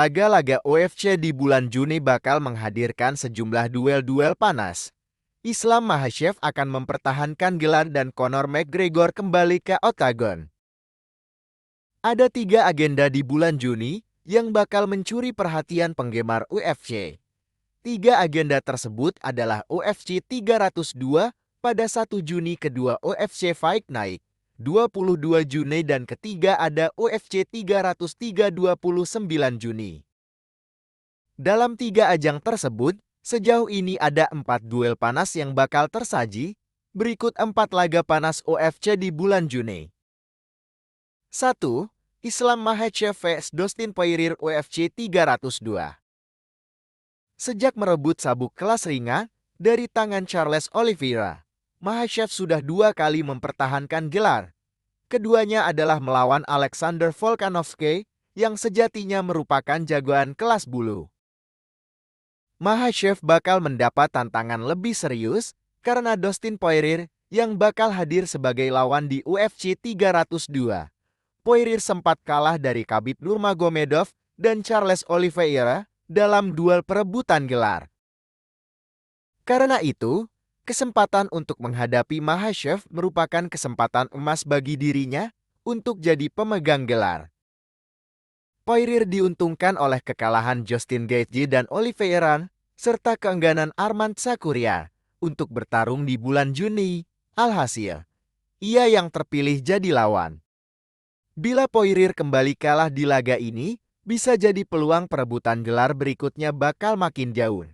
Laga-laga UFC di bulan Juni bakal menghadirkan sejumlah duel-duel panas. Islam Makhachev akan mempertahankan gelar dan Conor McGregor kembali ke oktagon. Ada 3 agenda di bulan Juni yang bakal mencuri perhatian penggemar UFC. 3 agenda tersebut adalah UFC 302 pada 1 Juni, kedua UFC Fight Night 22 Juni, dan ketiga ada UFC 303 29 Juni. Dalam 3 ajang tersebut, sejauh ini ada 4 duel panas yang bakal tersaji. Berikut 4 laga panas UFC di bulan Juni. 1. Islam Makhachev vs Dustin Poirier UFC 302. Sejak merebut sabuk kelas ringan dari tangan Charles Oliveira, Makhachev sudah 2 kali mempertahankan gelar. Keduanya adalah melawan Alexander Volkanovski yang sejatinya merupakan jagoan kelas bulu. Makhachev bakal mendapat tantangan lebih serius karena Dustin Poirier yang bakal hadir sebagai lawan di UFC 302. Poirier sempat kalah dari Khabib Nurmagomedov dan Charles Oliveira dalam duel perebutan gelar. Karena itu, kesempatan untuk menghadapi Makhachev merupakan kesempatan emas bagi dirinya untuk jadi pemegang gelar. Poirier diuntungkan oleh kekalahan Justin Gaethje dan Oliveira, serta keengganan Arman Tsakurian untuk bertarung di bulan Juni. Alhasil, ia yang terpilih jadi lawan. Bila Poirier kembali kalah di laga ini, bisa jadi peluang perebutan gelar berikutnya bakal makin jauh.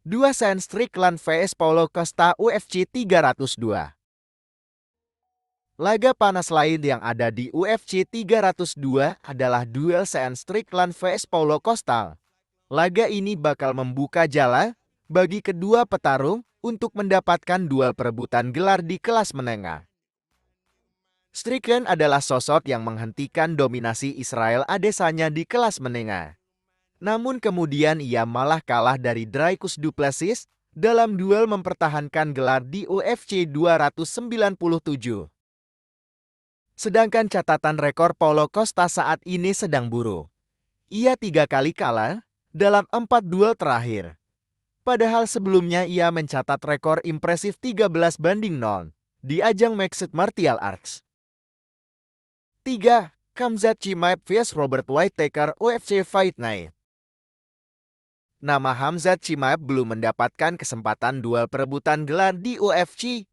2. Sean Strickland vs Paulo Costa UFC 302. Laga panas lain yang ada di UFC 302 adalah duel Sean Strickland vs Paulo Costa. Laga ini bakal membuka jalan bagi kedua petarung untuk mendapatkan duel perebutan gelar di kelas menengah. Strickland adalah sosok yang menghentikan dominasi Israel Adesanya di kelas menengah. Namun kemudian ia malah kalah dari Dricus Du Plessis dalam duel mempertahankan gelar di UFC 297. Sedangkan catatan rekor Paulo Costa saat ini sedang buruk. Ia 3 kali kalah dalam 4 duel terakhir. Padahal sebelumnya ia mencatat rekor impresif 13-0 di ajang Mixed Martial Arts. 3. Khamzat Chimaev vs Robert Whittaker UFC Fight Night. Nama Khamzat Chimaev belum mendapatkan kesempatan duel perebutan gelar di UFC.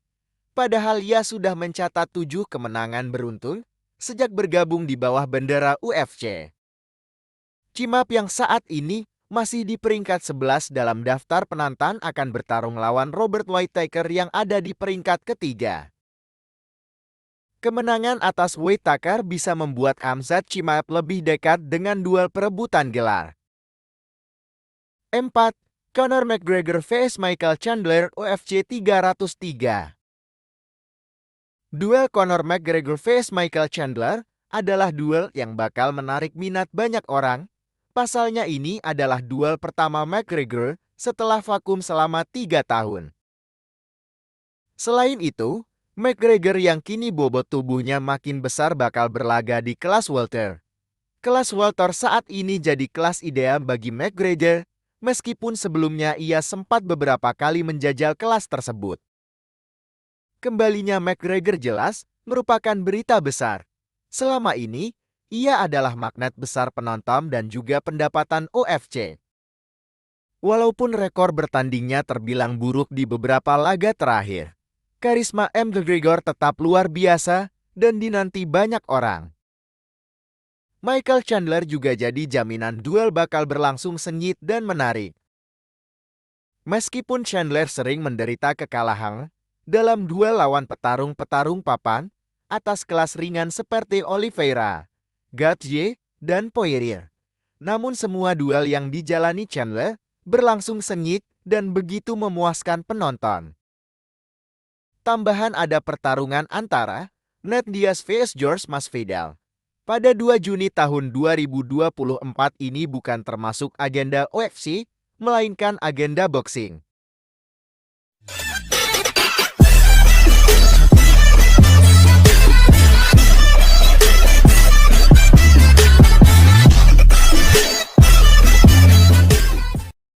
Padahal ia sudah mencatat 7 kemenangan beruntun sejak bergabung di bawah bendera UFC. Chimaev yang saat ini masih di peringkat 11 dalam daftar penantang akan bertarung lawan Robert Whittaker yang ada di peringkat ketiga. Kemenangan atas Whittaker bisa membuat Khamzat Chimaev lebih dekat dengan duel perebutan gelar. 4. Conor McGregor vs Michael Chandler UFC 303. Duel Conor McGregor vs Michael Chandler adalah duel yang bakal menarik minat banyak orang. Pasalnya ini adalah duel pertama McGregor setelah vakum selama 3 tahun. Selain itu, McGregor yang kini bobot tubuhnya makin besar bakal berlaga di kelas welter. Kelas welter saat ini jadi kelas ideal bagi McGregor, meskipun sebelumnya ia sempat beberapa kali menjajal kelas tersebut. Kembalinya McGregor jelas merupakan berita besar. Selama ini, ia adalah magnet besar penonton dan juga pendapatan UFC. Walaupun rekor bertandingnya terbilang buruk di beberapa laga terakhir, karisma McGregor tetap luar biasa dan dinanti banyak orang. Michael Chandler juga jadi jaminan duel bakal berlangsung sengit dan menarik. Meskipun Chandler sering menderita kekalahan dalam duel lawan petarung-petarung papan atas kelas ringan seperti Oliveira, Gaethje, dan Poirier. Namun semua duel yang dijalani Chandler berlangsung sengit dan begitu memuaskan penonton. Tambahan ada pertarungan antara Nate Diaz vs George Masvidal pada 2 Juni tahun 2024 ini bukan termasuk agenda UFC, melainkan agenda boxing.